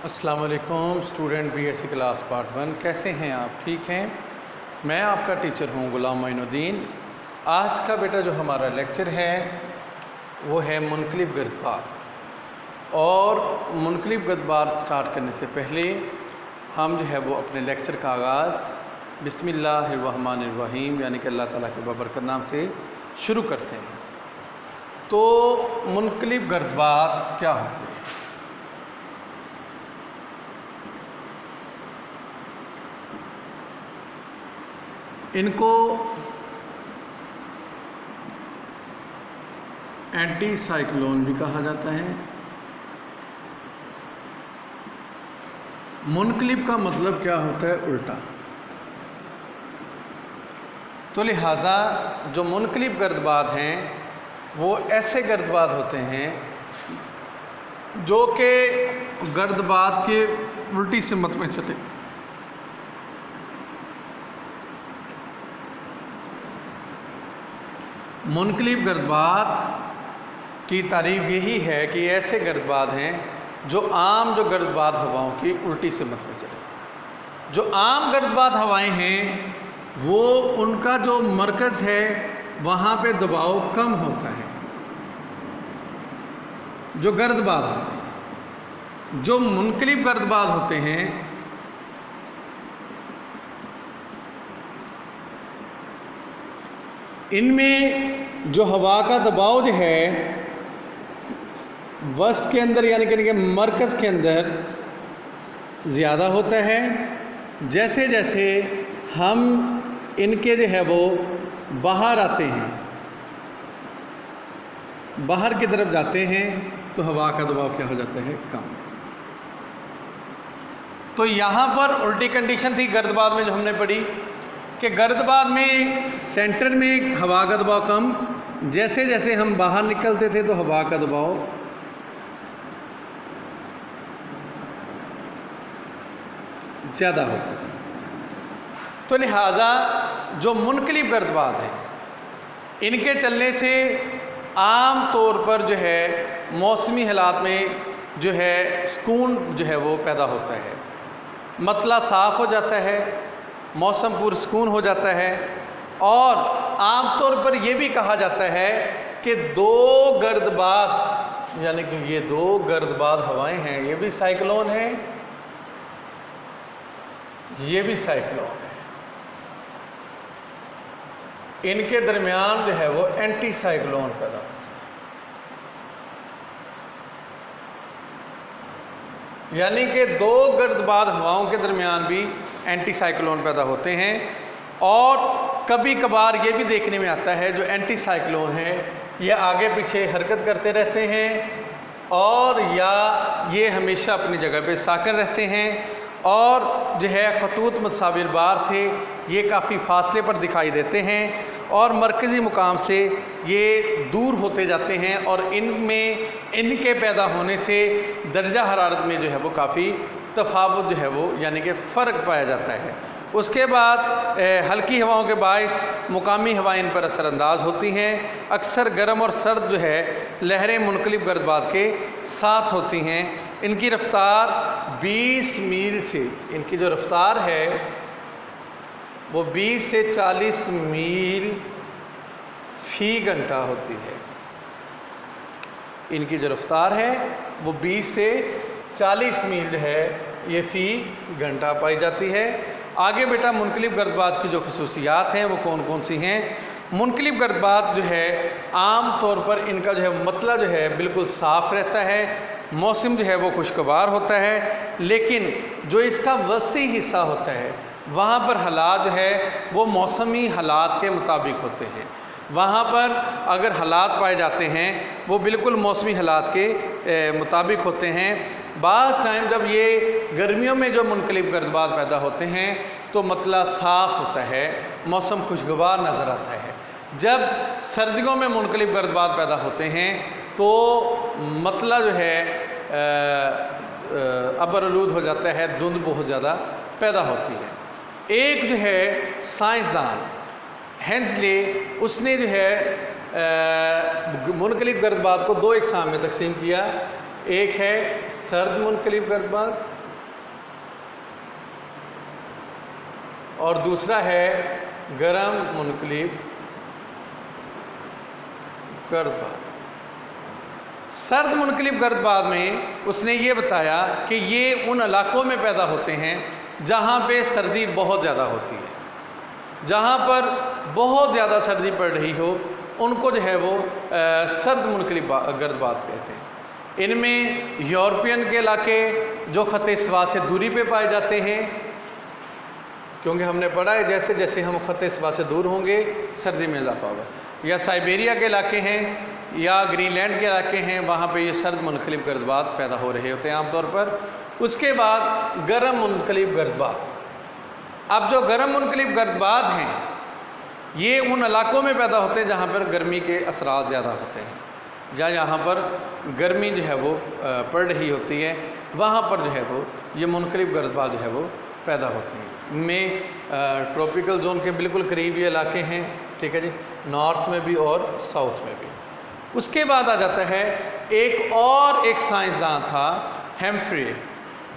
السلام علیکم student B S C class part 1، کیسے ہیں آپ؟ ٹھیک ہیں؟ میں آپ کا ٹیچر ہوں غلام معین الدین۔ آج کا بیٹا جو ہمارا لیکچر ہے وہ ہے منقلب گرد بار، اور منقلب گرد بار سٹارٹ کرنے سے پہلے ہم جو ہے وہ اپنے لیکچر کا آغاز بسم اللہ الرحمن الرحیم یعنی کہ اللہ تعالیٰ کے بابرکت نام سے شروع کرتے ہیں۔ تو منقلب گرد بار کیا ہوتے ہیں؟ ان کو اینٹی سائیکلون بھی کہا جاتا ہے۔ منقلب کا مطلب کیا ہوتا ہے؟ الٹا۔ تو لہٰذا جو منقلب گردباد ہیں وہ ایسے گردباد ہوتے ہیں جو کہ گردباد کے الٹی سمت میں چلے۔ منقلب گردباد کی تعریف یہی ہے کہ ایسے گردباد ہیں جو عام جو گردباد ہواؤں کی الٹی سمت میں چلے۔ جو عام گردباد ہوائیں ہیں وہ ان کا جو مرکز ہے وہاں پہ دباؤ کم ہوتا ہے۔ جو گردباد ہوتے ہیں، جو منقلب گردباد ہوتے ہیں ان میں جو ہوا کا دباؤ جو ہے وسط کے اندر یعنی کہ مرکز کے اندر زیادہ ہوتا ہے۔ جیسے جیسے ہم ان کے جو ہے وہ باہر آتے ہیں، باہر کی طرف جاتے ہیں تو ہوا کا دباؤ کیا ہو جاتا ہے؟ کم۔ تو یہاں پر الٹی کنڈیشن تھی گردباد میں جو ہم نے پڑھی کہ گردباد میں سینٹر میں ہوا کا دباؤ کم، جیسے جیسے ہم باہر نکلتے تھے تو ہوا کا دباؤ زیادہ ہوتا تھا۔ تو لہٰذا جو منقلب گردباد ہیں ان کے چلنے سے عام طور پر جو ہے موسمی حالات میں جو ہے سکون جو ہے وہ پیدا ہوتا ہے، مطلع صاف ہو جاتا ہے، موسم پرسکون ہو جاتا ہے، اور عام طور پر یہ بھی کہا جاتا ہے کہ دو گردباد یعنی کہ یہ دو گردباد ہوائیں ہیں، یہ بھی سائیکلون ہیں، یہ بھی سائیکلون ہے، ان کے درمیان جو ہے وہ اینٹی سائیکلون پیدا ہوتا ہے، یعنی کہ دو گردباد ہواؤں کے درمیان بھی اینٹی سائیکلون پیدا ہوتے ہیں۔ اور کبھی کبھار یہ بھی دیکھنے میں آتا ہے جو اینٹی سائیکلون ہیں یہ آگے پیچھے حرکت کرتے رہتے ہیں، اور یا یہ ہمیشہ اپنی جگہ پہ ساکن رہتے ہیں، اور جو ہے خطوط متساوی البار سے یہ کافی فاصلے پر دکھائی دیتے ہیں، اور مرکزی مقام سے یہ دور ہوتے جاتے ہیں، اور ان میں ان کے پیدا ہونے سے درجہ حرارت میں جو ہے وہ کافی تفاوت جو ہے وہ یعنی کہ فرق پایا جاتا ہے۔ اس کے بعد ہلکی ہواؤں کے باعث مقامی ہوائیں ان پر اثر انداز ہوتی ہیں۔ اکثر گرم اور سرد جو ہے لہریں منقلب گردباد کے ساتھ ہوتی ہیں۔ ان کی رفتار 20 میل سے، ان کی جو رفتار ہے وہ 20 سے 40 میل فی گھنٹہ ہوتی ہے۔ ان کی جو رفتار ہے وہ 20 سے 40 میل جو ہے یہ فی گھنٹہ پائی جاتی ہے۔ آگے بیٹا منقلب گردباد کی جو خصوصیات ہیں وہ کون کون سی ہیں؟ منقلب گردباد جو ہے عام طور پر ان کا جو ہے مطلع جو ہے بالکل صاف رہتا ہے، موسم جو ہے وہ خوشگوار ہوتا ہے، لیکن جو اس کا وسطی حصہ ہوتا ہے وہاں پر حالات جو ہے وہ موسمی حالات کے مطابق ہوتے ہیں۔ وہاں پر اگر حالات پائے جاتے ہیں وہ بالکل موسمی حالات کے مطابق ہوتے ہیں۔ بعض ٹائم جب یہ گرمیوں میں جو منقلب گردباد پیدا ہوتے ہیں تو مطلع صاف ہوتا ہے، موسم خوشگوار نظر آتا ہے۔ جب سردیوں میں منقلب گردباد پیدا ہوتے ہیں تو مطلع جو ہے ابرآلود ہو جاتا ہے، دھند بہت زیادہ پیدا ہوتی ہے۔ ایک جو ہے سائنسدان ہینزلے اس نے جو ہے منقلب گردباد کو دو اقسام میں تقسیم کیا۔ ایک ہے سرد منقلب گردباد اور دوسرا ہے گرم منقلب گرد باد۔ سرد منقلب گرد باد میں اس نے یہ بتایا کہ یہ ان علاقوں میں پیدا ہوتے ہیں جہاں پہ سردی بہت زیادہ ہوتی ہے، جہاں پر بہت زیادہ سردی پڑ رہی ہو ان کو جو ہے وہ سرد منقلب گرد باد کہتے ہیں۔ ان میں یورپین کے علاقے جو خط استوا سے دوری پہ پائے جاتے ہیں، کیونکہ ہم نے پڑھا ہے جیسے جیسے ہم خط استوا سے دور ہوں گے سردی میں اضافہ ہوگا، یا سائبیریا کے علاقے ہیں یا گرین لینڈ کے علاقے ہیں، وہاں پہ یہ سرد منقلب گرد باد پیدا ہو رہے ہوتے ہیں عام طور پر۔ اس کے بعد گرم منقلب گرد باد۔ اب جو گرم منقلب گرد باد ہیں یہ ان علاقوں میں پیدا ہوتے ہیں جہاں پر گرمی کے اثرات زیادہ ہوتے ہیں، یا یہاں پر گرمی جو ہے وہ پڑ رہی ہوتی ہے، وہاں پر جو ہے وہ یہ منقلب گرد باد جو ہے وہ پیدا ہوتے ہیں۔ ان میں ٹروپیکل زون کے بالکل قریب یہ علاقے ہیں، ٹھیک ہے جی، نارتھ میں بھی اور ساؤتھ میں بھی۔ اس کے بعد آ جاتا ہے ایک سائنسدان تھا ہیمفری۔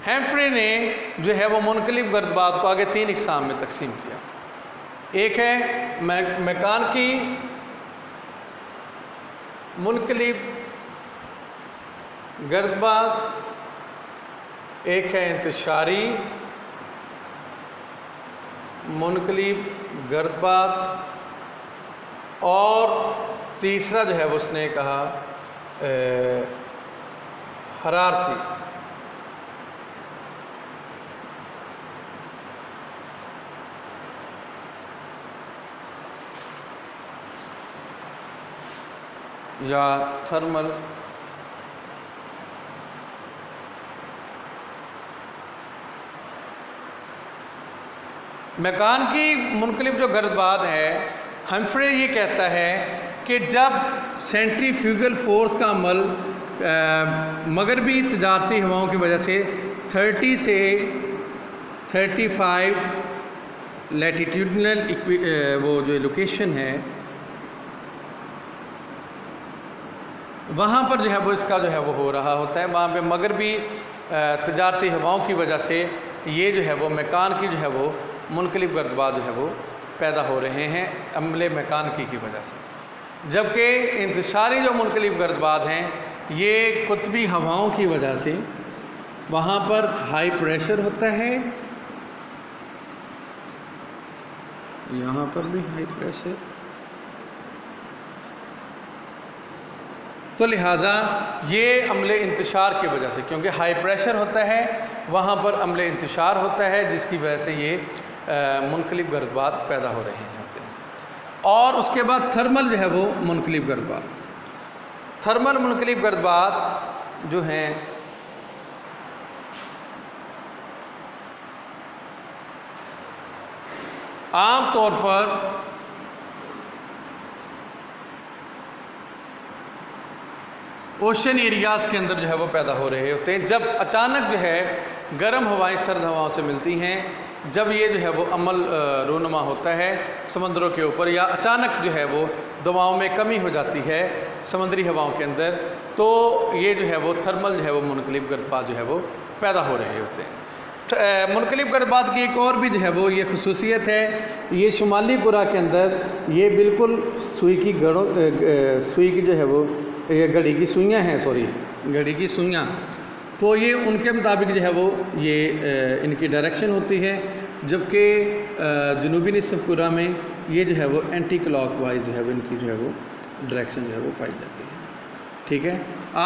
ہیمفری نے جو ہے وہ منقلب گرد باد کو آگے 3 اقسام میں تقسیم کیا۔ ایک ہے میکانکی منقلب گرد باد، ایک ہے انتشاری منقلب گرد باد، اور تیسرا جو ہے وہ اس نے کہا حرارتی۔ یا تھرمل میکان کی منقلب جو گرد باد ہے، ہیمفری یہ کہتا ہے کہ جب سینٹریفیوگل فورس کا عمل مغربی تجارتی ہواؤں کی وجہ سے 30 سے 35 لیٹیٹیوڈنل وہ جو لوکیشن ہے وہاں پر جو ہے وہ اس کا جو ہے وہ ہو رہا ہوتا ہے، وہاں پہ مغربی تجارتی ہواؤں کی وجہ سے یہ جو ہے وہ میکان کی جو ہے وہ منقلب گرد باد جو ہے وہ پیدا ہو رہے ہیں عملے میکانکی کی وجہ سے۔ جبکہ انتشاری جو منقلب گرد باد ہیں یہ قطبی ہواؤں کی وجہ سے وہاں پر ہائی پریشر ہوتا ہے، یہاں پر بھی ہائی پریشر، تو لہٰذا یہ عمل انتشار کی وجہ سے، کیونکہ ہائی پریشر ہوتا ہے وہاں پر عمل انتشار ہوتا ہے جس کی وجہ سے یہ منقلب گرد باد پیدا ہو رہے ہوتے ہیں۔ اور اس کے بعد تھرمل جو ہے وہ منقلب گرد باد۔ تھرمل منقلب گرد باد جو ہیں عام طور پر اوشن ایریاز کے اندر جو ہے وہ پیدا ہو رہے ہوتے ہیں، جب اچانک جو ہے گرم ہوائیں سرد ہواؤں سے ملتی ہیں، جب یہ جو ہے وہ عمل رونما ہوتا ہے سمندروں کے اوپر، یا اچانک جو ہے وہ دباؤ میں کمی ہو جاتی ہے سمندری ہواؤں کے اندر، تو یہ جو ہے وہ تھرمل جو ہے وہ منقلب گرد باد جو ہے وہ پیدا ہو رہے ہوتے ہیں۔ منقلب گرد باد کی ایک اور بھی جو ہے وہ یہ خصوصیت ہے، یہ شمالی قرہ کے اندر یہ بالکل سوئی کی جو ہے وہ یہ گھڑی کی سوئیاں ہیں، گھڑی کی سوئیاں، تو یہ ان کے مطابق جو ہے وہ یہ ان کی ڈائریکشن ہوتی ہے، جبکہ جنوبی نصف کرہ میں یہ جو ہے وہ اینٹی کلاک وائز جو ہے وہ ان کی جو ہے وہ ڈائریکشن جو ہے وہ پائی جاتی ہے۔ ٹھیک ہے،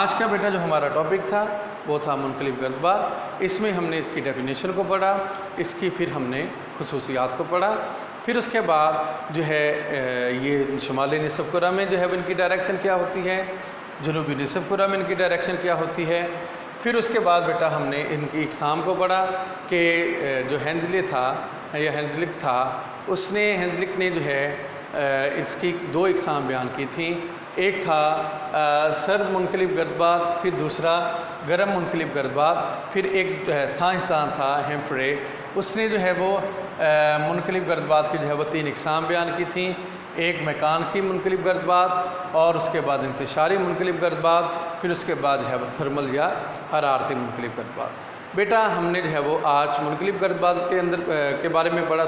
آج کا بیٹا جو ہمارا ٹاپک تھا وہ تھا منقلب گرد باد۔ اس میں ہم نے اس کی ڈیفینیشن کو پڑھا، اس کی پھر ہم نے خصوصیات کو پڑھا، پھر اس کے بعد جو ہے یہ شمالی نصف کرہ میں جو ہے ان کی ڈائریکشن کیا ہوتی ہے، جنوبی نصف کرہ میں ان کی ڈائریکشن کیا ہوتی ہے، پھر اس کے بعد بیٹا ہم نے ان کی اقسام کو پڑھا کہ جو ہینزلے تھا یا ہینزلک تھا، اس نے ہینزلک نے جو ہے اس کی 2 اقسام بیان کی تھیں، ایک تھا سرد منقلب گرد باد، پھر دوسرا گرم منقلب گرد باد، پھر ایک جو ہے سائنسدان تھا ہیمفرے، اس نے جو ہے وہ منقلب گرد باد کی جو ہے وہ 3 اقسام بیان کی تھیں، ایک میکان کی منقلب گرد باد، اور اس کے بعد انتشاری منقلب گرد باد، پھر اس کے بعد جو ہے وہ تھرمل یا حرارتی منقلب گرد باد۔ بیٹا ہم نے جو ہے وہ آج منقلب گردباد کے بارے میں پڑھا،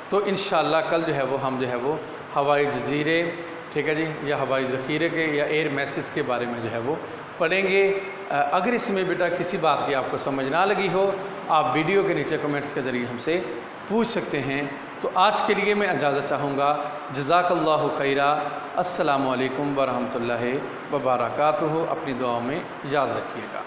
تو انشاءاللہ کل جو ہے وہ ہم جو ہے وہ ہوائی جزیرے، ٹھیک ہے جی، یا ہوائی ذخیرے کے یا ایئر میسز کے بارے میں جو ہے وہ پڑھیں گے۔ اگر اس میں بیٹا کسی بات کی آپ کو سمجھ نہ لگی ہو، آپ ویڈیو کے نیچے کمنٹس کے ذریعے ہم سے پوچھ سکتے ہیں۔ تو آج کے لیے میں اجازت چاہوں گا۔ جزاک اللہ خیرہ۔ السلام علیکم ورحمۃ اللہ وبرکاتہ۔ اپنی دعاؤں میں یاد رکھیے گا۔